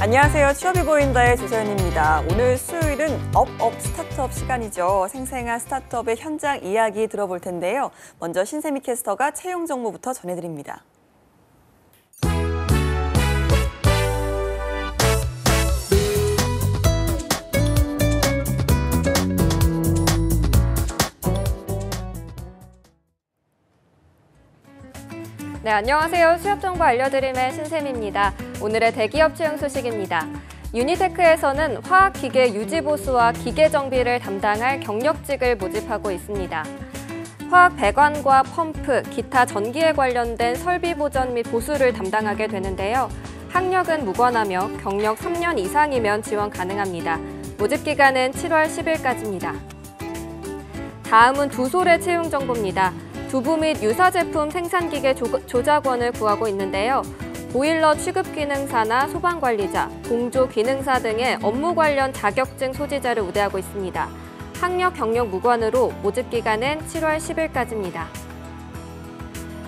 안녕하세요. 취업이 보인다의 조서연입니다. 오늘 수요일은 업업 스타트업 시간이죠. 생생한 스타트업의 현장 이야기 들어볼 텐데요. 먼저 신세미 캐스터가 채용 정보부터 전해드립니다. 네, 안녕하세요. 취업 정보 알려드림의 신샘입니다. 오늘의 대기업 채용 소식입니다. 유니테크에서는 화학기계 유지보수와 기계 정비를 담당할 경력직을 모집하고 있습니다. 화학 배관과 펌프, 기타 전기에 관련된 설비 보전 및 보수를 담당하게 되는데요. 학력은 무관하며 경력 3년 이상이면 지원 가능합니다. 모집 기간은 7월 10일까지입니다. 다음은 두솔의 채용 정보입니다. 두부 및 유사 제품 생산기계 조작원을 구하고 있는데요. 보일러 취급 기능사나 소방관리자, 공조 기능사 등의 업무 관련 자격증 소지자를 우대하고 있습니다. 학력, 경력 무관으로 모집 기간은 7월 10일까지입니다.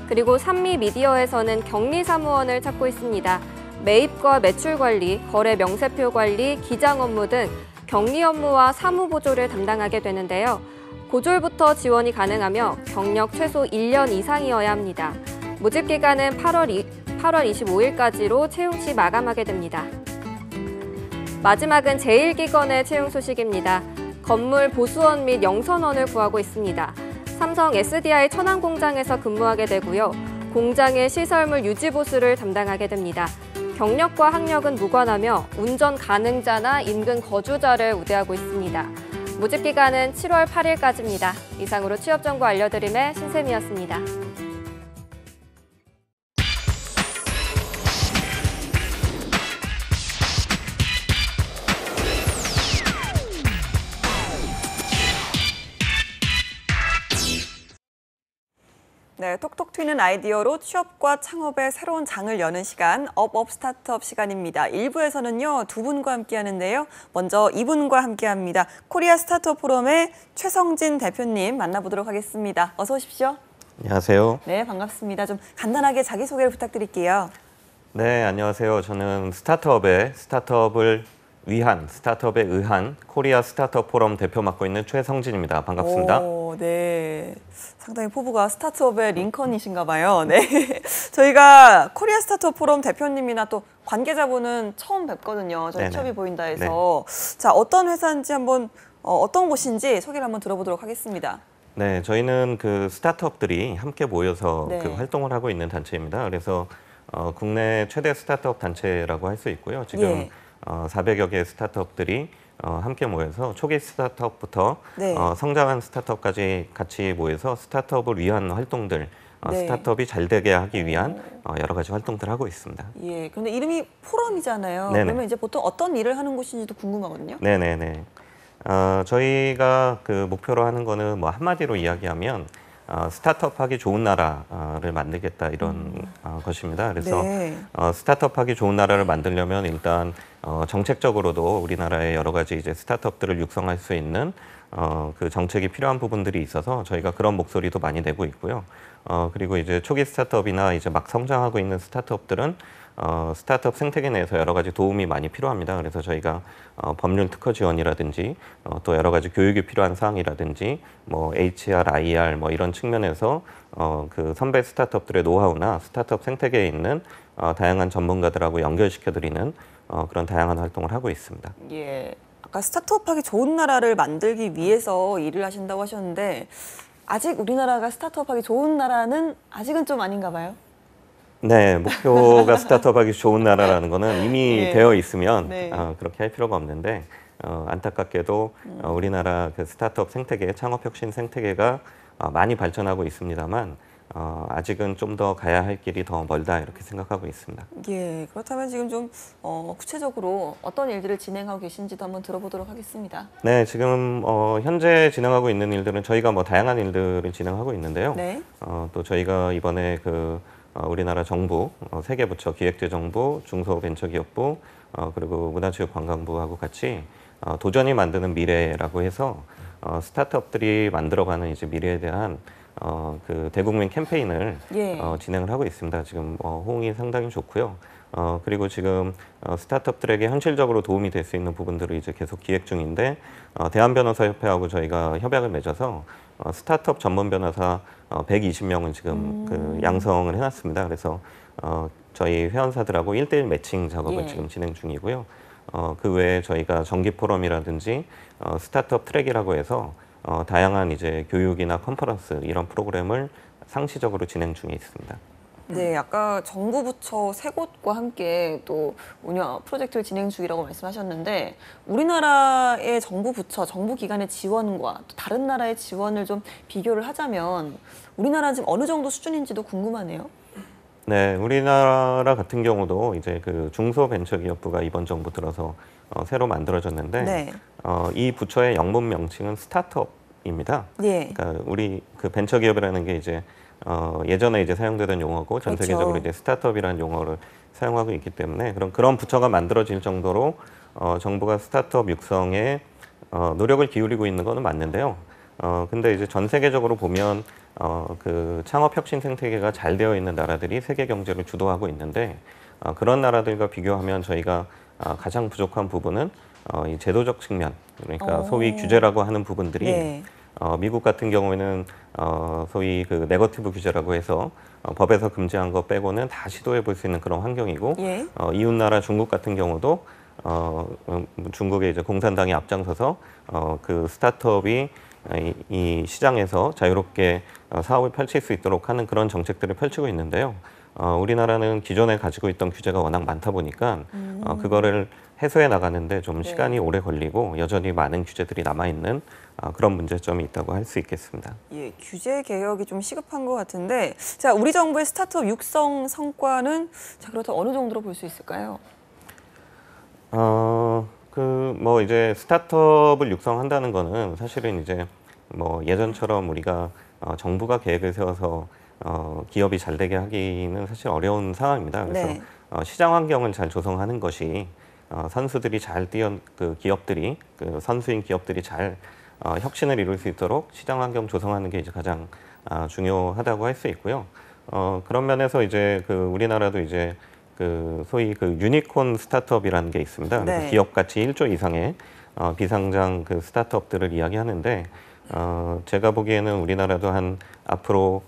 그리고 산미미디어에서는 격리사무원을 찾고 있습니다. 매입과 매출 관리, 거래 명세표 관리, 기장 업무 등 격리 업무와 사무 보조를 담당하게 되는데요. 고졸부터 지원이 가능하며 경력 최소 1년 이상이어야 합니다. 모집 기간은 8월 25일까지로 채용 시 마감하게 됩니다. 마지막은 제1기관의 채용 소식입니다. 건물 보수원 및 영선원을 구하고 있습니다. 삼성 SDI 천안 공장에서 근무하게 되고요. 공장의 시설물 유지 보수를 담당하게 됩니다. 경력과 학력은 무관하며 운전 가능자나 인근 거주자를 우대하고 있습니다. 모집 기간은 7월 8일까지입니다. 이상으로 취업 정보 알려드림의 신샘이었습니다. 네, 톡톡 튀는 아이디어로 취업과 창업의 새로운 장을 여는 시간, 업업 스타트업 시간입니다. 1부에서는요, 두 분과 함께 하는데요. 먼저 이분과 함께 합니다. 코리아 스타트업 포럼의 최성진 대표님 만나보도록 하겠습니다. 어서 오십시오. 안녕하세요. 네, 반갑습니다. 좀 간단하게 자기소개를 부탁드릴게요. 네, 안녕하세요. 저는 스타트업을 위한, 스타트업에 의한 코리아 스타트업 포럼 대표 맡고 있는 최성진입니다. 반갑습니다. 오, 네. 상당히 포부가 스타트업의 링컨이신가 봐요. 네. 저희가 코리아 스타트업 포럼 대표님이나 또 관계자분은 처음 뵙거든요. 저희 취업이 보인다에서. 네. 자, 어떤 회사인지 한번, 어떤 곳인지 소개를 한번 들어보도록 하겠습니다. 네, 저희는 그 스타트업들이 함께 모여서 네. 그 활동을 하고 있는 단체입니다. 그래서 국내 최대 스타트업 단체라고 할 수 있고요. 지금 예. 400여 개의 스타트업들이 함께 모여서 초기 스타트업부터 네. 성장한 스타트업까지 같이 모여서 스타트업을 위한 활동들, 네. 스타트업이 잘 되게 하기 위한 여러 가지 활동들을 하고 있습니다. 예, 그런데 이름이 포럼이잖아요. 네네. 그러면 이제 보통 어떤 일을 하는 곳인지도 궁금하거든요. 네네네. 저희가 그 목표로 하는 거는 뭐 한마디로 이야기하면 스타트업 하기 좋은 나라를 만들겠다 이런 것입니다. 그래서 네. 스타트업 하기 좋은 나라를 만들려면 일단 정책적으로도 우리나라의 여러 가지 이제 스타트업들을 육성할 수 있는 그 정책이 필요한 부분들이 있어서 저희가 그런 목소리도 많이 내고 있고요. 그리고 이제 초기 스타트업이나 이제 막 성장하고 있는 스타트업들은 스타트업 생태계 내에서 여러 가지 도움이 많이 필요합니다. 그래서 저희가 법률 특허 지원이라든지 또 여러 가지 교육이 필요한 사항이라든지 뭐 HR, IR 뭐 이런 측면에서 그 선배 스타트업들의 노하우나 스타트업 생태계에 있는 다양한 전문가들하고 연결시켜드리는 그런 다양한 활동을 하고 있습니다. 예, 아까 스타트업 하기 좋은 나라를 만들기 위해서 일을 하신다고 하셨는데 아직 우리나라가 스타트업 하기 좋은 나라는 아직은 좀 아닌가 봐요. 네, 목표가 스타트업 하기 좋은 나라라는 거는 이미 예. 되어 있으면 네. 그렇게 할 필요가 없는데 안타깝게도 우리나라 그 스타트업 생태계, 창업혁신 생태계가 많이 발전하고 있습니다만 아직은 좀 더 가야 할 길이 더 멀다 이렇게 생각하고 있습니다. 예, 그렇다면 지금 좀 구체적으로 어떤 일들을 진행하고 계신지도 한번 들어보도록 하겠습니다. 네, 지금 현재 진행하고 있는 일들은 저희가 뭐 다양한 일들을 진행하고 있는데요. 네. 또 저희가 이번에 그 우리나라 정부, 세 개 부처, 기획재정부, 중소벤처기업부, 그리고 문화체육관광부하고 같이 도전이 만드는 미래라고 해서 스타트업들이 만들어가는 이제 미래에 대한 그 대국민 캠페인을 예. 진행을 하고 있습니다. 지금 호응이 상당히 좋고요. 그리고 지금 스타트업들에게 현실적으로 도움이 될 수 있는 부분들을 이제 계속 기획 중인데 대한변호사협회하고 저희가 협약을 맺어서 스타트업 전문 변호사 120명을 지금 그 양성을 해놨습니다. 그래서 저희 회원사들하고 1대1 매칭 작업을 예. 지금 진행 중이고요. 그 외에 저희가 정기 포럼이라든지 스타트업 트랙이라고 해서 다양한 이제 교육이나 컨퍼런스 이런 프로그램을 상시적으로 진행 중에 있습니다. 네, 아까 정부 부처 세 곳과 함께 또 운영 프로젝트를 진행 중이라고 말씀하셨는데 우리나라의 정부 부처, 정부 기관의 지원과 또 다른 나라의 지원을 좀 비교를 하자면 우리나라는 지금 어느 정도 수준인지도 궁금하네요. 네, 우리나라 같은 경우도 이제 그 중소벤처기업부가 이번 정부 들어서 새로 만들어졌는데 네. 이 부처의 영문 명칭은 스타트업입니다. 예. 그러니까 우리 그 벤처기업이라는 게 이제 예전에 이제 사용되던 용어고 전 그렇죠. 세계적으로 이제 스타트업이라는 용어를 사용하고 있기 때문에 그런 부처가 만들어질 정도로 정부가 스타트업 육성에 노력을 기울이고 있는 거는 맞는데요. 근데 이제 전 세계적으로 보면 그 창업 혁신 생태계가 잘 되어 있는 나라들이 세계 경제를 주도하고 있는데 그런 나라들과 비교하면 저희가 가장 부족한 부분은 이 제도적 측면, 그러니까 소위 규제라고 하는 부분들이 네. 미국 같은 경우에는 소위 그 네거티브 규제라고 해서 법에서 금지한 거 빼고는 다 시도해 볼 수 있는 그런 환경이고 예. 이웃 나라 중국 같은 경우도 중국의 이제 공산당이 앞장서서 그 스타트업이 이 시장에서 자유롭게 사업을 펼칠 수 있도록 하는 그런 정책들을 펼치고 있는데요. 우리나라는 기존에 가지고 있던 규제가 워낙 많다 보니까 그거를 해소해 나가는데 좀 네. 시간이 오래 걸리고 여전히 많은 규제들이 남아 있는 그런 문제점이 있다고 할 수 있겠습니다. 예, 규제 개혁이 좀 시급한 것 같은데, 자, 우리 정부의 스타트업 육성 성과는 자, 그렇다면 어느 정도로 볼 수 있을까요? 뭐 이제 스타트업을 육성한다는 거는 사실은 이제 뭐 예전처럼 우리가 정부가 계획을 세워서 기업이 잘 되게 하기는 사실 어려운 상황입니다. 그래서 네. 시장 환경을 잘 조성하는 것이 선수들이 잘 그 기업들이 그 선수인 기업들이 잘 혁신을 이룰 수 있도록 시장 환경 조성하는 게 이제 가장 중요하다고 할 수 있고요. 그런 면에서 이제 그 우리나라도 이제 그 소위 그 유니콘 스타트업이라는 게 있습니다. 그래서 네. 기업 가치 1조 이상의 비상장 그 스타트업들을 이야기하는데 제가 보기에는 우리나라도 한 앞으로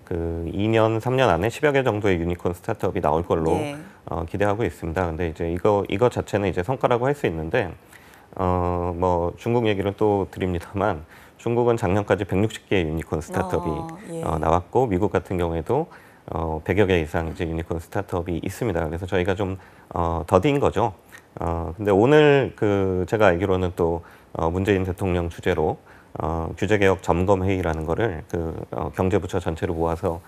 그 2년, 3년 안에 10여 개 정도의 유니콘 스타트업이 나올 걸로 예. 기대하고 있습니다. 근데 이제 이거 자체는 이제 성과라고 할 수 있는데 뭐 중국 얘기를 또 드립니다만 중국은 작년까지 160개의 유니콘 스타트업이 예. 나왔고 미국 같은 경우에도 100여 개 이상 이제 유니콘 스타트업이 있습니다. 그래서 저희가 좀 더딘 거죠. 근데 오늘 그 제가 알기로는 또 문재인 대통령 주재로 규제개혁 점검회의라는 거를 그 경제부처 전체를 모아서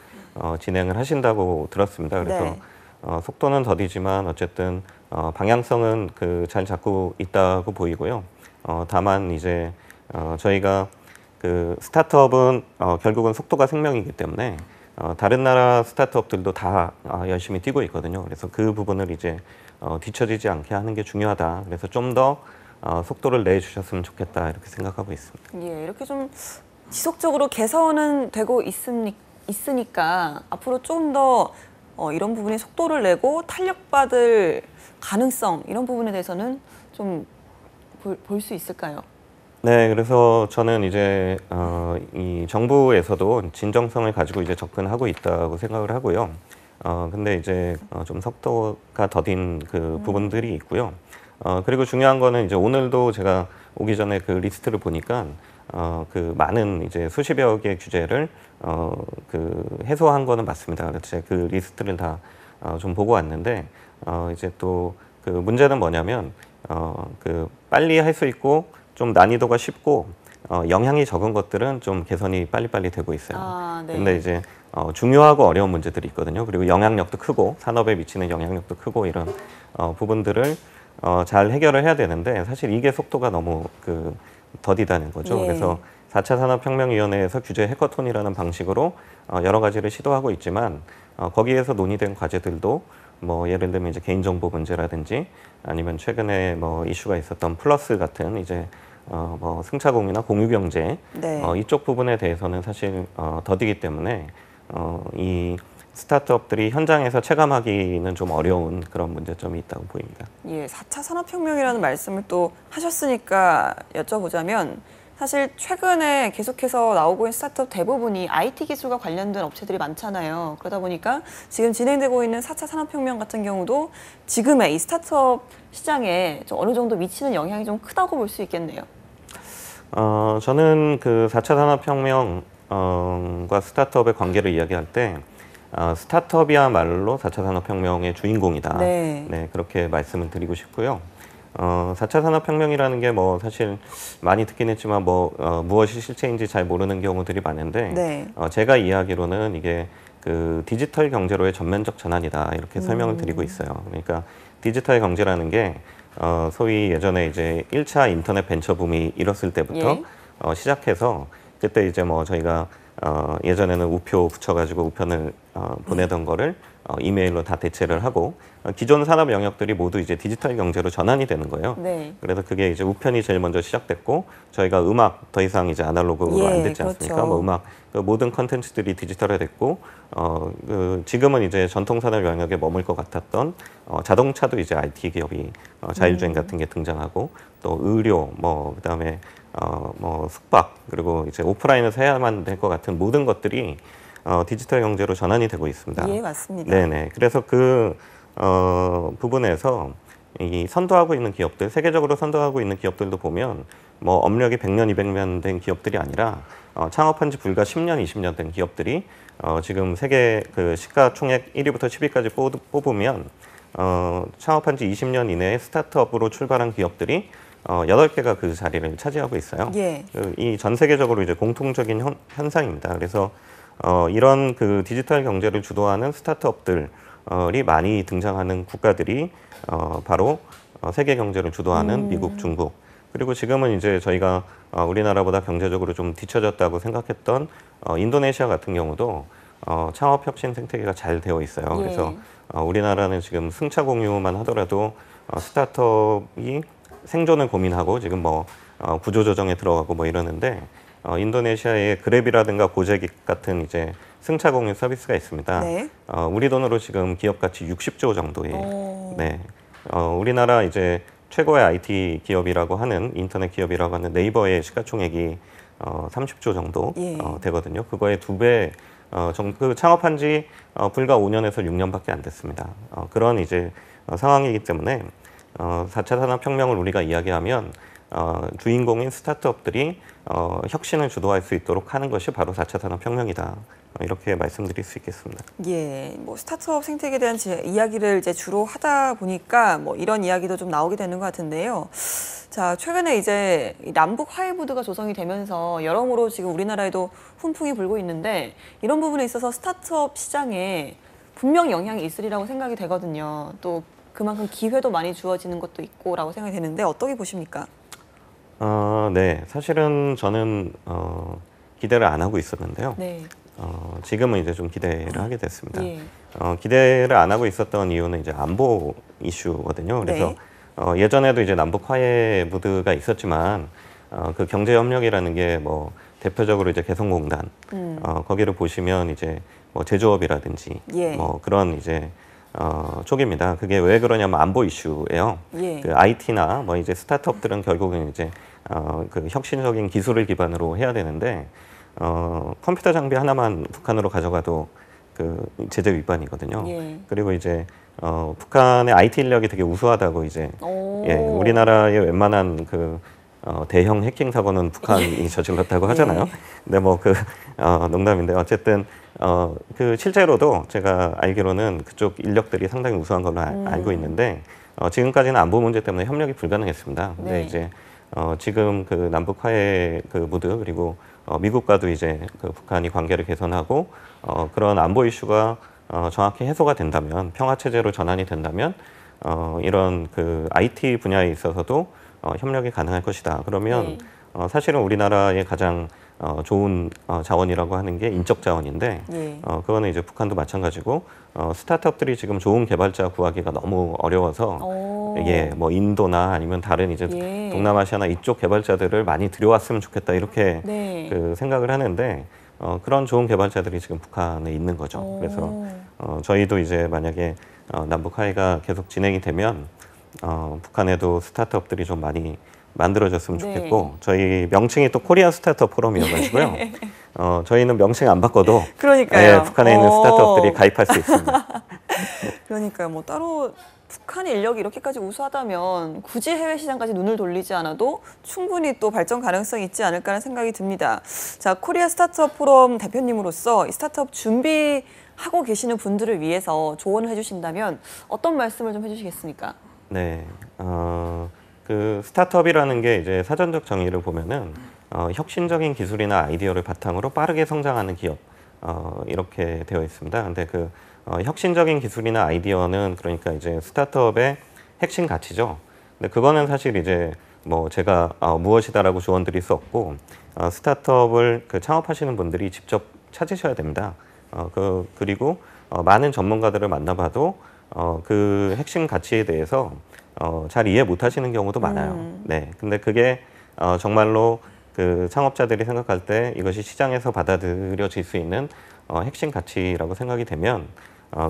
진행을 하신다고 들었습니다. 그래서 네. 속도는 더디지만 어쨌든 방향성은 그 잘 잡고 있다고 보이고요. 다만 이제 저희가 그 스타트업은 결국은 속도가 생명이기 때문에 다른 나라 스타트업들도 다 열심히 뛰고 있거든요. 그래서 그 부분을 이제 뒤처지지 않게 하는 게 중요하다. 그래서 좀 더 속도를 내주셨으면 좋겠다 이렇게 생각하고 있습니다. 예, 이렇게 좀 지속적으로 개선은 되고 있으니까 앞으로 좀 더 이런 부분에 속도를 내고 탄력받을 가능성 이런 부분에 대해서는 좀 볼 수 있을까요? 네, 그래서 저는 이제 이 정부에서도 진정성을 가지고 이제 접근하고 있다고 생각을 하고요. 근데 이제 좀 속도가 더딘 그 부분들이 있고요. 그리고 중요한 거는 이제 오늘도 제가 오기 전에 그 리스트를 보니까 그 많은 이제 수십여 개의 규제를 그 해소한 거는 맞습니다. 그래서 제가 그 리스트를 다 좀 보고 왔는데 이제 또 그 문제는 뭐냐면 그 빨리 할 수 있고 좀 난이도가 쉽고 영향이 적은 것들은 좀 개선이 빨리빨리 되고 있어요. 네. 근데 이제 중요하고 어려운 문제들이 있거든요. 그리고 영향력도 크고 산업에 미치는 영향력도 크고 이런 부분들을 잘 해결을 해야 되는데 사실 이게 속도가 너무 그 더디다는 거죠. 예. 그래서 4차 산업혁명위원회에서 규제 해커톤이라는 방식으로 여러 가지를 시도하고 있지만 거기에서 논의된 과제들도 뭐 예를 들면 이제 개인정보 문제라든지 아니면 최근에 뭐 이슈가 있었던 플러스 같은 이제 뭐 승차공이나 공유경제 네. 이쪽 부분에 대해서는 사실 더디기 때문에 이 스타트업들이 현장에서 체감하기는 좀 어려운 그런 문제점이 있다고 보입니다. 예, 4차 산업혁명이라는 말씀을 또 하셨으니까 여쭤보자면 사실 최근에 계속해서 나오고 있는 스타트업 대부분이 IT 기술과 관련된 업체들이 많잖아요. 그러다 보니까 지금 진행되고 있는 4차 산업혁명 같은 경우도 지금의 이 스타트업 시장에 좀 어느 정도 미치는 영향이 좀 크다고 볼 수 있겠네요. 저는 그 4차 산업혁명과 스타트업의 관계를 이야기할 때 스타트업이야말로 4차 산업혁명의 주인공이다. 네. 그렇게 말씀을 드리고 싶고요. 4차 산업혁명이라는 게 뭐 사실 많이 듣긴 했지만 무엇이 실체인지 잘 모르는 경우들이 많은데 네. 제가 이해하기로는 이게 그 디지털 경제로의 전면적 전환이다 이렇게 설명을 드리고 있어요. 그러니까 디지털 경제라는 게 소위 예전에 이제 1차 인터넷 벤처 붐이 일었을 때부터 시작해서 그때 이제 뭐 저희가 예전에는 우표 붙여가지고 우편을 보내던 거를 이메일로 다 대체를 하고 기존 산업 영역들이 모두 이제 디지털 경제로 전환이 되는 거예요. 네. 그래서 그게 이제 우편이 제일 먼저 시작됐고 저희가 음악 더 이상 이제 아날로그로 안 됐지 않습니까? 그렇죠. 뭐 음악 그 모든 컨텐츠들이 디지털화됐고 지금은 이제 전통 산업 영역에 머물 것 같았던 자동차도 이제 IT 기업이 자율주행 같은 게 등장하고 또 의료 뭐 그다음에 뭐 숙박 그리고 이제 오프라인에서 해야만 될 것 같은 모든 것들이 디지털 경제로 전환이 되고 있습니다. 예, 맞습니다. 네네. 그래서 그 부분에서 이 선도하고 있는 기업들, 세계적으로 선도하고 있는 기업들도 보면 뭐 업력이 100년, 200년 된 기업들이 아니라 창업한 지 불과 10년, 20년 된 기업들이 지금 세계 그 시가총액 1위부터 10위까지 뽑으면 창업한 지 20년 이내에 스타트업으로 출발한 기업들이 8개가 그 자리를 차지하고 있어요. 예. 이 전 세계적으로 이제 공통적인 현상입니다. 그래서 이런 그 디지털 경제를 주도하는 스타트업들이 많이 등장하는 국가들이 바로 세계 경제를 주도하는 미국, 중국. 그리고 지금은 이제 저희가 우리나라보다 경제적으로 좀 뒤처졌다고 생각했던 인도네시아 같은 경우도 창업 혁신 생태계가 잘 되어 있어요. 예. 그래서 우리나라는 지금 승차 공유만 하더라도 스타트업이 생존을 고민하고 지금 뭐 구조조정에 들어가고 뭐 이러는데 인도네시아의 그랩이라든가 고제기 같은 이제 승차 공유 서비스가 있습니다. 네. 우리 돈으로 지금 기업 가치 60조 정도예요. 네. 우리나라 이제 최고의 IT 기업이라고 하는 인터넷 기업이라고 하는 네이버의 시가총액이 30조 정도 예. 되거든요. 그거의 2배 그 창업한 지 불과 5년에서 6년밖에 안 됐습니다. 그런 이제 상황이기 때문에 4차 산업혁명을 우리가 이야기하면 주인공인 스타트업들이 혁신을 주도할 수 있도록 하는 것이 바로 4차 산업혁명이다. 이렇게 말씀드릴 수 있겠습니다. 예, 뭐 스타트업 생태계에 대한 이야기를 이제 주로 하다 보니까 뭐 이런 이야기도 좀 나오게 되는 것 같은데요. 자, 최근에 이제 남북 화해무드가 조성이 되면서 여러모로 지금 우리나라에도 훈풍이 불고 있는데 이런 부분에 있어서 스타트업 시장에 분명 영향이 있으리라고 생각이 되거든요. 또 그만큼 기회도 많이 주어지는 것도 있고라고 생각이 되는데 어떻게 보십니까? 네, 사실은 저는 기대를 안 하고 있었는데요. 네. 지금은 이제 좀 기대를 하게 됐습니다. 예. 기대를 안 하고 있었던 이유는 이제 안보 이슈거든요. 그래서 예전에도 이제 남북 화해 무드가 있었지만 그 경제 협력이라는 게 뭐 대표적으로 이제 개성공단 거기를 보시면 이제 뭐 제조업이라든지 예. 뭐 그런 이제 쪽입니다. 그게 왜 그러냐면 안보 이슈예요. 예. 그 IT나 뭐 이제 스타트업들은 결국은 이제 그 혁신적인 기술을 기반으로 해야 되는데 컴퓨터 장비 하나만 북한으로 가져가도 그 제재 위반이거든요. 예. 그리고 이제 북한의 IT 인력이 되게 우수하다고 이제 오. 예, 우리나라의 웬만한 그 대형 해킹 사고는 북한이 저질렀다고 하잖아요. 근데 뭐 그 농담인데 어쨌든 그 실제로도 제가 알기로는 그쪽 인력들이 상당히 우수한 걸로 알고 있는데 지금까지는 안보 문제 때문에 협력이 불가능했습니다. 근데 네. 이제 지금 그 남북 화해 그 무드 그리고 미국과도 이제 그 북한이 관계를 개선하고 그런 안보 이슈가 정확히 해소가 된다면 평화 체제로 전환이 된다면 이런 그 IT 분야에 있어서도 협력이 가능할 것이다. 그러면 사실은 우리나라의 가장 좋은 자원이라고 하는 게 인적 자원인데 예. 그거는 이제 북한도 마찬가지고 스타트업들이 지금 좋은 개발자 구하기가 너무 어려워서 예, 뭐 인도나 아니면 다른 이제 예. 동남아시아나 이쪽 개발자들을 많이 들여왔으면 좋겠다 이렇게 네. 그 생각을 하는데 그런 좋은 개발자들이 지금 북한에 있는 거죠. 그래서 저희도 이제 만약에 남북 화해가 계속 진행이 되면 북한에도 스타트업들이 좀 많이 만들어졌으면 좋겠고 저희 명칭이 또 코리아 스타트업 포럼이어가지고요. 저희는 명칭 안 바꿔도 그러니까요. 북한에 있는 스타트업들이 가입할 수 있습니다. 그러니까요. 뭐 따로 북한의 인력이 이렇게까지 우수하다면 굳이 해외 시장까지 눈을 돌리지 않아도 충분히 또 발전 가능성이 있지 않을까라는 생각이 듭니다. 자, 코리아 스타트업 포럼 대표님으로서 이 스타트업 준비하고 계시는 분들을 위해서 조언을 해주신다면 어떤 말씀을 좀 해주시겠습니까? 네, 그 스타트업이라는 게 이제 사전적 정의를 보면은 혁신적인 기술이나 아이디어를 바탕으로 빠르게 성장하는 기업 이렇게 되어 있습니다. 근데 그 혁신적인 기술이나 아이디어는 그러니까 이제 스타트업의 핵심 가치죠. 근데 그거는 사실 이제 뭐 제가 무엇이다라고 조언드릴 수 없고 스타트업을 그 창업하시는 분들이 직접 찾으셔야 됩니다. 그리고 많은 전문가들을 만나봐도 그 핵심 가치에 대해서 잘 이해 못하시는 경우도 많아요. 네, 근데 그게 정말로 그 창업자들이 생각할 때 이것이 시장에서 받아들여질 수 있는 핵심 가치라고 생각이 되면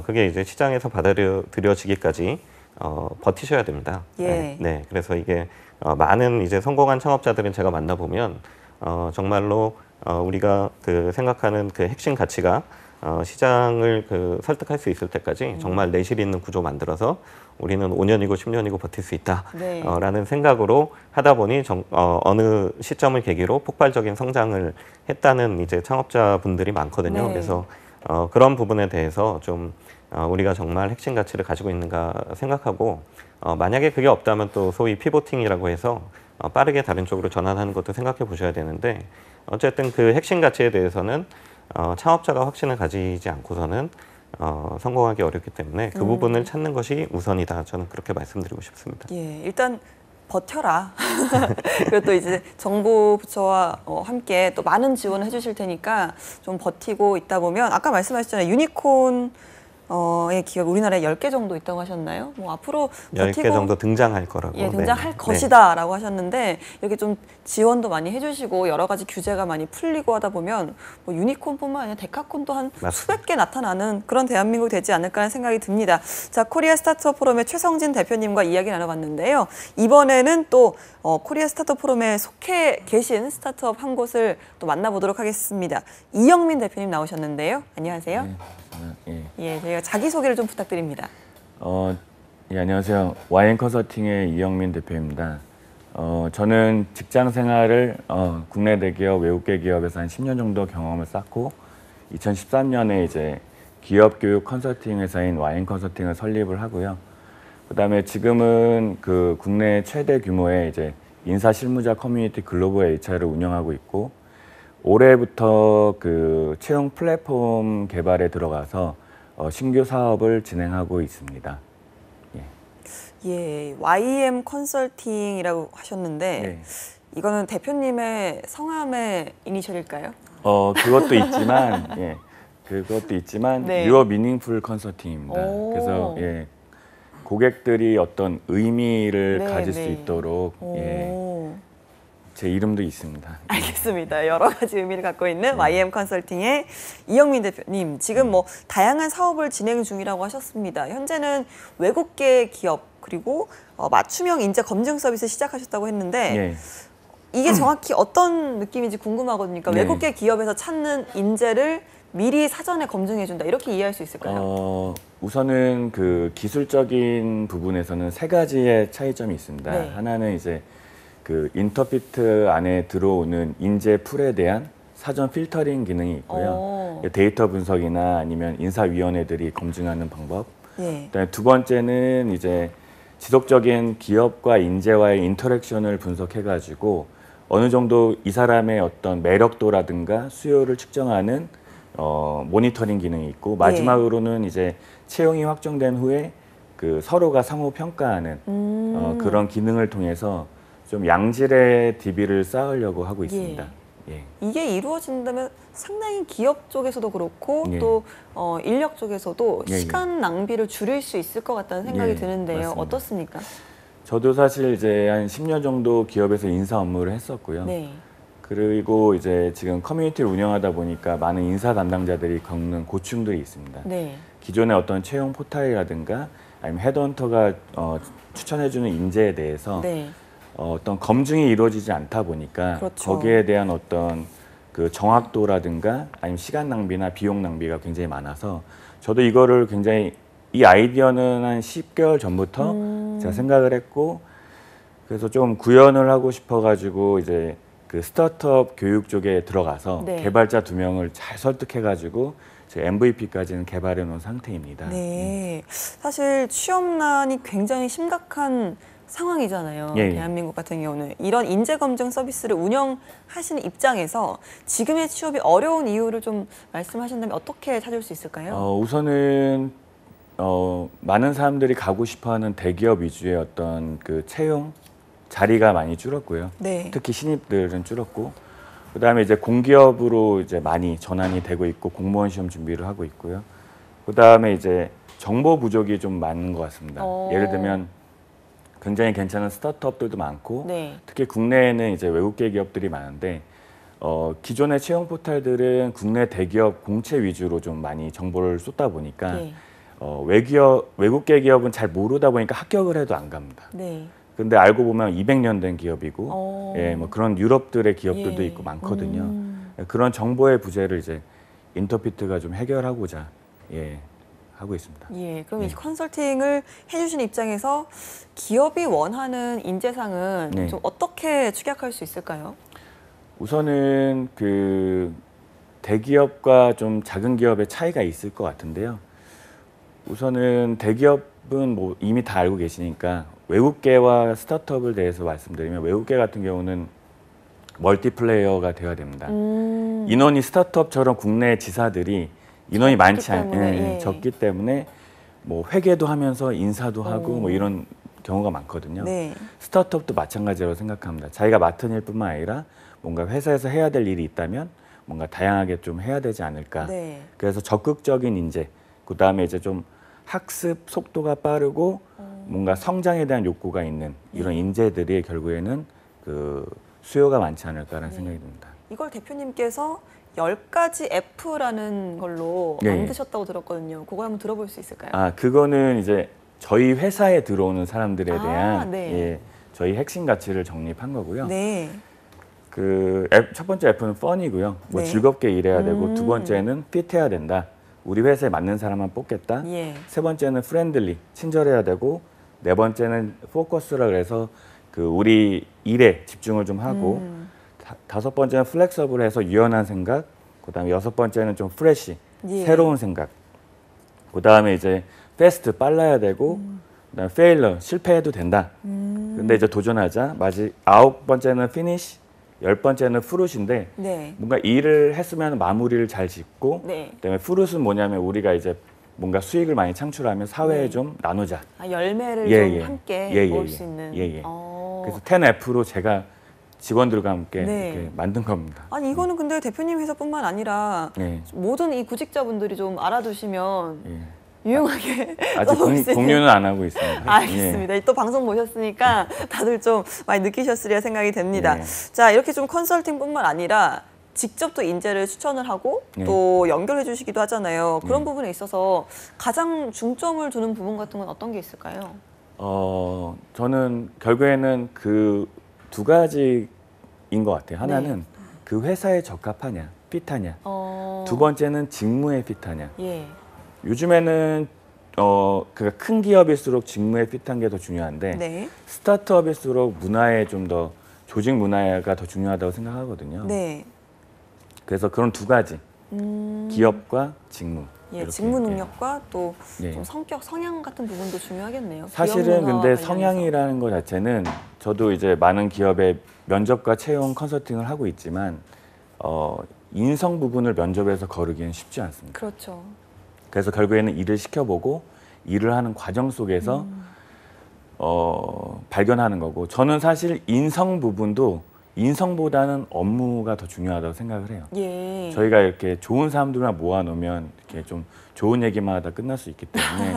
그게 이제 시장에서 받아들여지기까지 버티셔야 됩니다. 예. 네, 그래서 이게 많은 이제 성공한 창업자들은 제가 만나보면 정말로 우리가 그 생각하는 그 핵심 가치가 시장을 그 설득할 수 있을 때까지 정말 내실 있는 구조 만들어서 우리는 5년이고 10년이고 버틸 수 있다라는 생각으로 하다 보니 어느 시점을 계기로 폭발적인 성장을 했다는 이제 창업자분들이 많거든요. 네. 그래서 그런 부분에 대해서 좀 우리가 정말 핵심 가치를 가지고 있는가 생각하고 만약에 그게 없다면 또 소위 피보팅이라고 해서 빠르게 다른 쪽으로 전환하는 것도 생각해 보셔야 되는데 어쨌든 그 핵심 가치에 대해서는 창업자가 확신을 가지지 않고서는 성공하기 어렵기 때문에 그 부분을 찾는 것이 우선이다. 저는 그렇게 말씀드리고 싶습니다. 예, 일단 버텨라. 그리고 또 이제 정부 부처와 함께 또 많은 지원을 해주실 테니까 좀 버티고 있다 보면 아까 말씀하셨잖아요. 유니콘 의 기업 우리나라에 10개 정도 있다고 하셨나요? 뭐 앞으로 10개 정도 등장할 거라고. 예, 등장할 네. 것이다라고 하셨는데 이렇게 좀 지원도 많이 해주시고 여러 가지 규제가 많이 풀리고 하다 보면 뭐 유니콘뿐만 아니라 데카콘도 한 맞습니다. 수백 개 나타나는 그런 대한민국이 되지 않을까 하는 생각이 듭니다. 자, 코리아 스타트업 포럼의 최성진 대표님과 이야기 나눠봤는데요. 이번에는 또 코리아 스타트업 포럼에 속해 계신 스타트업 한 곳을 또 만나보도록 하겠습니다. 이영민 대표님 나오셨는데요. 안녕하세요. 네. 예, 저희가 자기소개를 좀 부탁드립니다. 예, 안녕하세요. YN 컨설팅의 이영민 대표입니다. 저는 직장 생활을 국내 대기업, 외국계 기업에서 한 10년 정도 경험을 쌓고 2013년에 이제 기업 교육 컨설팅 회사인 YN 컨설팅을 설립을 하고요. 그다음에 지금은 그 국내 최대 규모의 이제 인사 실무자 커뮤니티 글로벌 HR을 운영하고 있고 올해부터 그 채용 플랫폼 개발에 들어가서 신규 사업을 진행하고 있습니다. 예, YM 컨설팅이라고 하셨는데 네. 이거는 대표님의 성함의 이니셜일까요? 그것도 있지만, 예, 그것도 있지만 네. 유어 미닝풀 컨설팅입니다. 오. 그래서 예, 고객들이 어떤 의미를 네, 가질 네. 수 있도록 예, 오. 제 이름도 있습니다. 알겠습니다. 여러 가지 의미를 갖고 있는 YM 컨설팅의 이영민 대표님. 지금 뭐 다양한 사업을 진행 중이라고 하셨습니다. 현재는 외국계 기업 그리고 맞춤형 인재 검증 서비스 시작하셨다고 했는데 예. 이게 정확히 어떤 느낌인지 궁금하거든요. 그러니까 네. 외국계 기업에서 찾는 인재를 미리 사전에 검증해준다. 이렇게 이해할 수 있을까요? 우선은 그 기술적인 부분에서는 세 가지의 차이점이 있습니다. 네. 하나는 이제 그 인터피트 안에 들어오는 인재 풀에 대한 사전 필터링 기능이 있고요. 데이터 분석이나 아니면 인사위원회들이 검증하는 방법. 예. 그다음에 두 번째는 이제 지속적인 기업과 인재와의 인터랙션을 분석해가지고 어느 정도 이 사람의 어떤 매력도라든가 수요를 측정하는 모니터링 기능이 있고 마지막으로는 이제 채용이 확정된 후에 그 서로가 상호 평가하는 그런 기능을 통해서 좀 양질의 DB를 쌓으려고 하고 있습니다. 예. 이게 이루어진다면 상당히 기업 쪽에서도 그렇고 예. 또 인력 쪽에서도 예, 예. 시간 낭비를 줄일 수 있을 것 같다는 생각이 예, 드는데요. 맞습니다. 어떻습니까? 저도 사실 이제 한 10년 정도 기업에서 인사 업무를 했었고요. 네. 그리고 이제 지금 커뮤니티를 운영하다 보니까 많은 인사 담당자들이 겪는 고충들이 있습니다. 네. 기존의 어떤 채용 포탈이라든가 아니면 헤드헌터가 추천해주는 인재에 대해서 네. 어떤 검증이 이루어지지 않다 보니까 그렇죠. 거기에 대한 어떤 그 정확도라든가 아니면 시간 낭비나 비용 낭비가 굉장히 많아서 저도 이거를 굉장히 이 아이디어는 한 10개월 전부터 제가 생각을 했고 그래서 좀 구현을 하고 싶어가지고 이제 그 스타트업 교육 쪽에 들어가서 네. 개발자 2명을 잘 설득해가지고 제 MVP까지는 개발해 놓은 상태입니다. 네. 사실 취업난이 굉장히 심각한 상황이잖아요. 예, 예. 대한민국 같은 경우는 이런 인재 검증 서비스를 운영하시는 입장에서 지금의 취업이 어려운 이유를 좀 말씀하신다면 어떻게 찾을 수 있을까요? 우선은 많은 사람들이 가고 싶어하는 대기업 위주의 어떤 그 채용 자리가 많이 줄었고요. 네. 특히 신입들은 줄었고, 그다음에 이제 공기업으로 이제 많이 전환이 되고 있고 공무원 시험 준비를 하고 있고요. 그다음에 이제 정보 부족이 좀 많은 것 같습니다. 예를 들면 굉장히 괜찮은 스타트업들도 많고, 네. 특히 국내에는 이제 외국계 기업들이 많은데 기존의 채용 포털들은 국내 대기업 공채 위주로 좀 많이 정보를 쏟다 보니까 네. 외국계 기업은 잘 모르다 보니까 합격을 해도 안 갑니다. 네. 근데 알고 보면 200년 된 기업이고, 어. 예, 뭐 그런 유럽들의 기업들도 예. 있고 많거든요. 그런 정보의 부재를 이제 인터피트가 좀 해결하고자 하고 있습니다. 예, 그럼 이 컨설팅을 해주신 입장에서 기업이 원하는 인재상은 네. 좀 어떻게 축약할 수 있을까요? 우선은 그 대기업과 좀 작은 기업의 차이가 있을 것 같은데요. 우선은 대기업은 뭐 이미 다 알고 계시니까 외국계와 스타트업에 대해서 말씀드리면 외국계 같은 경우는 멀티플레이어가 되어야 됩니다. 인원이 스타트업처럼 국내 지사들이 인원이 많지 때문에, 적기 때문에 뭐 회계도 하면서 인사도 하고 뭐 이런 경우가 많거든요. 네. 스타트업도 마찬가지라고 생각합니다. 자기가 맡은 일뿐만 아니라 뭔가 회사에서 해야 될 일이 있다면 뭔가 다양하게 좀 해야 되지 않을까. 네. 그래서 적극적인 인재, 그다음에 이제 좀 학습 속도가 빠르고 뭔가 성장에 대한 욕구가 있는 이런 인재들이 결국에는 그 수요가 많지 않을까라는 생각이 듭니다. 이걸 대표님께서 10가지 F라는 걸로 예, 예. 만드셨다고 들었거든요. 그걸 한번 들어볼 수 있을까요? 그거는 이제 저희 회사에 들어오는 사람들에 대한 네. 저희 핵심 가치를 정립한 거고요. 네. 그 첫 번째 F는 펀이고요. 뭐 네. 즐겁게 일해야 되고, 두 번째는 핏해야 된다. 우리 회사에 맞는 사람만 뽑겠다. 예. 세 번째는 프렌들리, 친절해야 되고, 네 번째는 포커스라 그래서 그 우리 일에 집중을 좀 하고, 다섯 번째는 플렉서블해서 유연한 생각, 그다음에 여섯 번째는 좀 프레시, 예. 새로운 생각. 그다음에 이제 패스트, 빨라야 되고, 그다음에 페일러, 실패해도 된다. 근데 이제 도전하자. 아홉 번째는 피니시, 열 번째는 프루트인데 네. 뭔가 일을 했으면 마무리를 잘 짓고, 네. 그다음에 프루트는 뭐냐면 우리가 이제 뭔가 수익을 많이 창출하면 사회에 네. 좀 나누자. 열매를 예, 좀 예. 함께 예, 예, 먹을 예. 수 있는. 예, 예. 그래서 10F로 제가 직원들과 함께 네. 이렇게 만든 겁니다. 아니 이거는 근데 대표님 회사뿐만 아니라 예. 모든 이 구직자분들이 좀 알아두시면 예. 유용하게 아직 써볼 수 있는- 공유는 안 하고 있습니다. 알겠습니다. 또 방송 보셨으니까 다들 좀 많이 느끼셨으리라 생각이 됩니다. 예. 자, 이렇게 좀 컨설팅뿐만 아니라 직접 또 인재를 추천을 하고 네. 또 연결해 주시기도 하잖아요. 그런 네. 부분에 있어서 가장 중점을 두는 부분 같은 건 어떤 게 있을까요? 저는 결국에는 그 두 가지인 것 같아요. 하나는 그 회사에 적합하냐, 핏하냐. 두 번째는 직무에 핏하냐. 예. 요즘에는 그러니까 큰 기업일수록 직무에 핏한 게 더 중요한데 네. 스타트업일수록 문화에 좀 더 조직 문화가 더 중요하다고 생각하거든요. 네. 그래서 그런 두 가지 기업과 직무. 예, 이렇게, 직무 능력과 또 예. 좀 성격, 성향 같은 부분도 중요하겠네요. 사실은 기업 문화와 근데 관련해서. 성향이라는 것 자체는 저도 이제 많은 기업의 면접과 채용 컨설팅을 하고 있지만 인성 부분을 면접에서 거르기는 쉽지 않습니다. 그렇죠. 그래서 결국에는 일을 시켜보고 일을 하는 과정 속에서 발견하는 거고, 저는 사실 인성 부분도 인성보다는 업무가 더 중요하다고 생각을 해요. 예. 저희가 이렇게 좋은 사람들만 모아놓으면 이렇게 좀 좋은 얘기만 하다 끝날 수 있기 때문에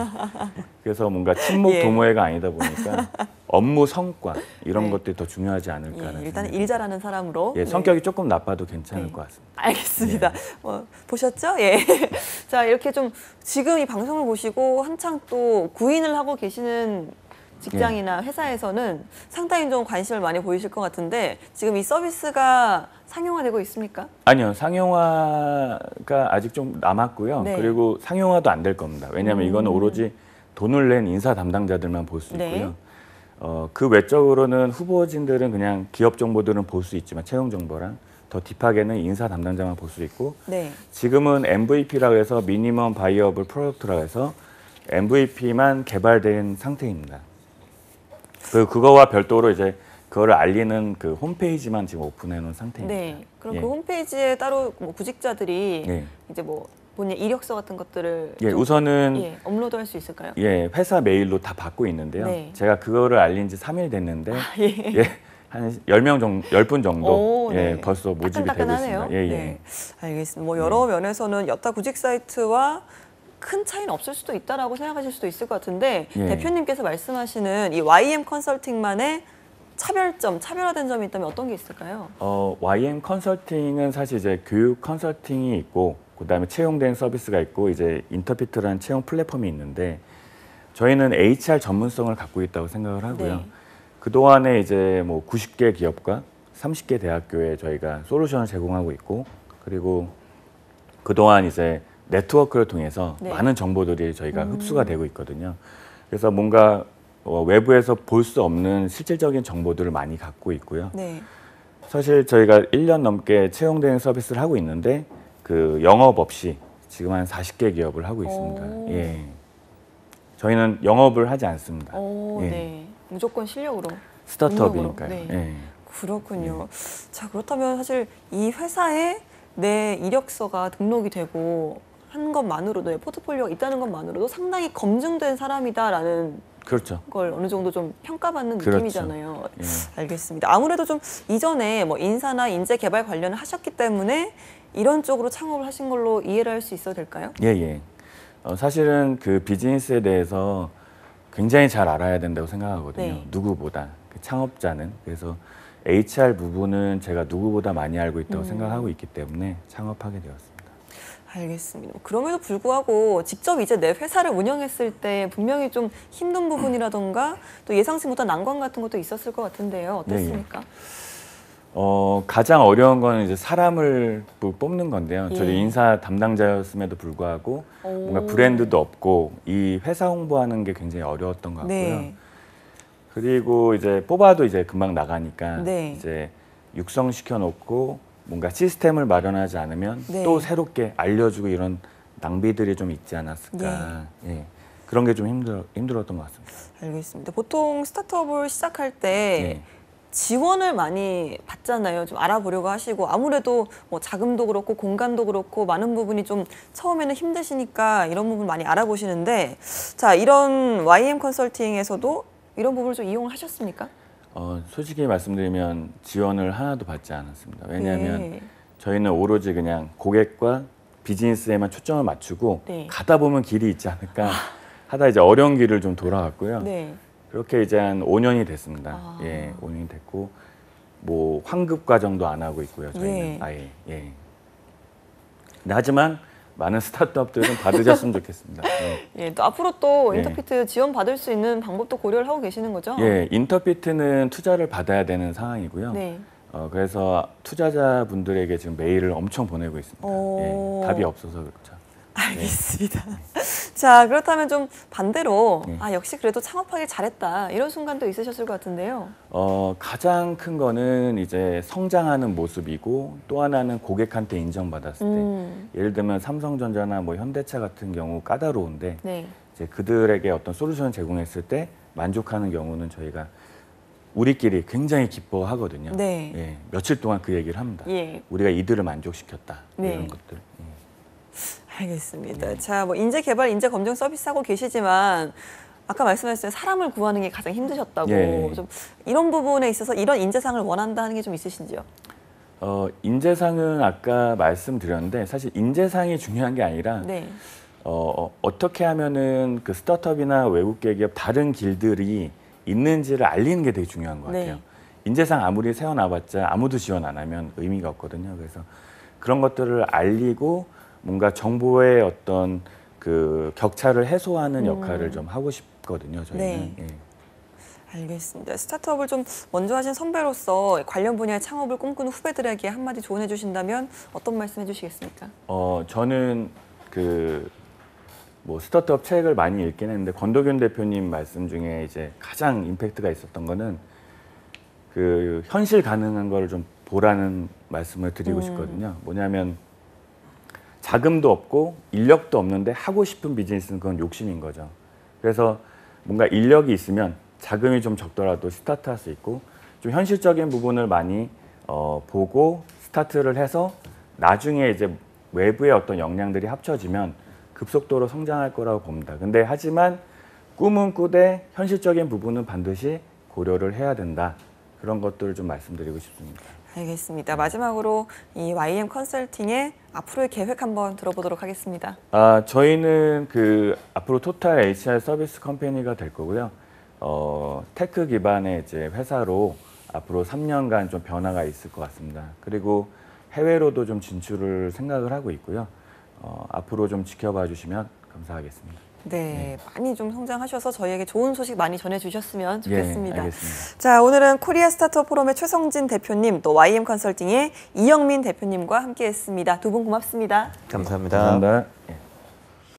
그래서 뭔가 친목 예. 도모회가 아니다 보니까 업무 성과 이런 네. 것들이 더 중요하지 않을까. 예, 하는 일단 생각이 일 잘하는 사람으로. 예, 네. 성격이 조금 나빠도 괜찮을 네. 것 같습니다. 알겠습니다. 보셨죠? 예. 자, 이렇게 좀 지금 이 방송을 보시고 한창 또 구인을 하고 계시는 직장이나 회사에서는 상당히 좀 관심을 많이 보이실 것 같은데 지금 이 서비스가 상용화되고 있습니까? 아니요, 상용화가 아직 좀 남았고요. 네. 그리고 상용화도 안 될 겁니다. 왜냐하면 이거는 오로지 돈을 낸 인사 담당자들만 볼 수 네. 있고요. 그 외적으로는 후보진들은 그냥 기업 정보들은 볼 수 있지만 채용 정보랑 더 딥하게는 인사 담당자만 볼 수 있고 네. 지금은 MVP라고 해서 미니멈 바이어블 프로덕트라고 해서 MVP만 개발된 상태입니다. 그거와 별도로 이제 그거를 알리는 그 홈페이지만 지금 오픈해 놓은 상태입니다. 네. 그럼 예. 그 홈페이지에 따로 뭐 구직자들이 예. 이제 뭐 본인 이력서 같은 것들을 예, 좀, 우선은 예, 업로드할 수 있을까요? 예, 회사 메일로 다 받고 있는데요. 네. 제가 그거를 알린 지 3일 됐는데 예. 예, 한 10분 정도 오, 예, 네. 벌써 모집이 되고 따끈따끈하네요. 있습니다. 예, 예. 네. 알겠습니다. 뭐 여러 면에서는 여타 구직 사이트와 큰 차이는 없을 수도 있다라고 생각하실 수도 있을 것 같은데 예. 대표님께서 말씀하시는 이 YM 컨설팅만의 차별점, 차별화된 점이 있다면 어떤 게 있을까요? YM 컨설팅은 사실 이제 교육 컨설팅이 있고 그다음에 채용된 서비스가 있고 이제 인터피트라는 채용 플랫폼이 있는데 저희는 HR 전문성을 갖고 있다고 생각을 하고요. 네. 그동안에 이제 뭐 90개 기업과 30개 대학교에 저희가 솔루션을 제공하고 있고 그리고 그동안 이제 네트워크를 통해서 네. 많은 정보들이 저희가 흡수가 되고 있거든요. 그래서 뭔가 외부에서 볼 수 없는 실질적인 정보들을 많이 갖고 있고요. 네. 사실 저희가 1년 넘게 채용된 서비스를 하고 있는데 그 영업 없이 지금 한 40개 기업을 하고 있습니다. 오. 예. 저희는 영업을 하지 않습니다. 오, 예. 네. 무조건 실력으로. 스타트업이니까요. 능력으로. 네. 예. 그렇군요. 자, 그렇다면 사실 이 회사에 내 이력서가 등록이 되고 한 것만으로도 포트폴리오가 있다는 것만으로도 상당히 검증된 사람이다라는 그렇죠. 걸 어느 정도 좀 평가받는 그렇죠. 느낌이잖아요. 예. 알겠습니다. 아무래도 좀 이전에 뭐 인사나 인재 개발 관련을 하셨기 때문에 이런 쪽으로 창업을 하신 걸로 이해를 할 수 있어도 될까요? 예, 예. 사실은 그 비즈니스에 대해서 굉장히 잘 알아야 된다고 생각하거든요. 네. 누구보다. 그 창업자는. 그래서 HR 부분은 제가 누구보다 많이 알고 있다고 생각하고 있기 때문에 창업하게 되었습니다. 알겠습니다. 그럼에도 불구하고 직접 이제 내 회사를 운영했을 때 분명히 좀 힘든 부분이라던가 또 예상치 못한 난관 같은 것도 있었을 것 같은데요. 어떻습니까? 가장 어려운 거는 이제 사람을 뽑는 건데요. 예. 저희 인사 담당자였음에도 불구하고 오. 뭔가 브랜드도 없고 이 회사 홍보하는 게 굉장히 어려웠던 것 같고요. 네. 그리고 이제 뽑아도 이제 금방 나가니까 네. 이제 육성시켜 놓고 뭔가 시스템을 마련하지 않으면 네. 또 새롭게 알려주고 이런 낭비들이 좀 있지 않았을까. 예. 그런 게 좀 힘들었던 것 같습니다. 알겠습니다. 보통 스타트업을 시작할 때 예. 지원을 많이 받잖아요. 좀 알아보려고 하시고 아무래도 뭐 자금도 그렇고 공간도 그렇고 많은 부분이 좀 처음에는 힘드시니까 이런 부분 많이 알아보시는데 자 이런 YM 컨설팅에서도 이런 부분을 좀 이용하셨습니까? 솔직히 말씀드리면 지원을 하나도 받지 않았습니다. 왜냐하면 네. 저희는 오로지 그냥 고객과 비즈니스에만 초점을 맞추고 네. 가다 보면 길이 있지 않을까 하다 이제 어려운 길을 좀 돌아왔고요. 네. 그렇게 이제 한 5년이 됐습니다. 아. 예, 5년이 됐고 뭐 환급 과정도 안 하고 있고요. 저희는 예. 아예. 예. 근데 하지만 많은 스타트업들은 받으셨으면 좋겠습니다. 예. 예, 또 앞으로 또 예. 인터피트 지원 받을 수 있는 방법도 고려를 하고 계시는 거죠? 예, 인터피트는 투자를 받아야 되는 상황이고요. 네. 그래서 투자자분들에게 지금 메일을 엄청 보내고 있습니다. 오. 예, 답이 없어서 그렇죠. 알겠습니다. 자, 그렇다면 좀 반대로 네. 아, 역시 그래도 창업하길 잘했다. 이런 순간도 있으셨을 것 같은데요. 가장 큰 거는 이제 성장하는 모습이고 또 하나는 고객한테 인정받았을 때 예를 들면 삼성전자나 뭐 현대차 같은 경우 까다로운데 네. 이제 그들에게 어떤 솔루션을 제공했을 때 만족하는 경우는 저희가 우리끼리 굉장히 기뻐하거든요. 네. 예, 며칠 동안 그 얘기를 합니다. 예. 우리가 이들을 만족시켰다. 네. 이런 것들. 예. 알겠습니다. 자, 뭐 인재 개발, 인재 검증 서비스 하고 계시지만 아까 말씀하셨어요. 사람을 구하는 게 가장 힘드셨다고. 예. 좀 이런 부분에 있어서 이런 인재상을 원한다 하는 게 좀 있으신지요? 인재상은 아까 말씀드렸는데 사실 인재상이 중요한 게 아니라 네. 어떻게 하면은 그 스타트업이나 외국계 기업 다른 길들이 있는지를 알리는 게 되게 중요한 것 같아요. 네. 인재상 아무리 세워놔봤자 아무도 지원 안 하면 의미가 없거든요. 그래서 그런 것들을 알리고 뭔가 정보의 어떤 그 격차를 해소하는 역할을 좀 하고 싶거든요. 저희는. 네. 예. 알겠습니다. 스타트업을 좀 먼저 하신 선배로서 관련 분야의 창업을 꿈꾸는 후배들에게 한마디 조언해 주신다면 어떤 말씀 해주시겠습니까? 저는 그 뭐 스타트업 책을 많이 읽긴 했는데 권도균 대표님 말씀 중에 이제 가장 임팩트가 있었던 거는 그 현실 가능한 거를 좀 보라는 말씀을 드리고 싶거든요. 뭐냐면 자금도 없고 인력도 없는데 하고 싶은 비즈니스는 그건 욕심인 거죠. 그래서 뭔가 인력이 있으면 자금이 좀 적더라도 스타트할 수 있고 좀 현실적인 부분을 많이 보고 스타트를 해서 나중에 이제 외부의 어떤 역량들이 합쳐지면 급속도로 성장할 거라고 봅니다. 근데 하지만 꿈은 꾸되 현실적인 부분은 반드시 고려를 해야 된다. 그런 것들을 좀 말씀드리고 싶습니다. 알겠습니다. 마지막으로 이 YM 컨설팅의 앞으로의 계획 한번 들어보도록 하겠습니다. 저희는 그 앞으로 토탈 HR 서비스 컴퍼니가 될 거고요. 테크 기반의 이제 회사로 앞으로 3년간 좀 변화가 있을 것 같습니다. 그리고 해외로도 좀 진출을 생각을 하고 있고요. 앞으로 좀 지켜봐 주시면 감사하겠습니다. 네, 많이 좀 성장하셔서 저희에게 좋은 소식 많이 전해주셨으면 좋겠습니다. 예, 알겠습니다. 자, 오늘은 코리아 스타트업 포럼의 최성진 대표님, 또 YM 컨설팅의 이영민 대표님과 함께했습니다. 두 분 고맙습니다. 감사합니다. 감사합니다. 예.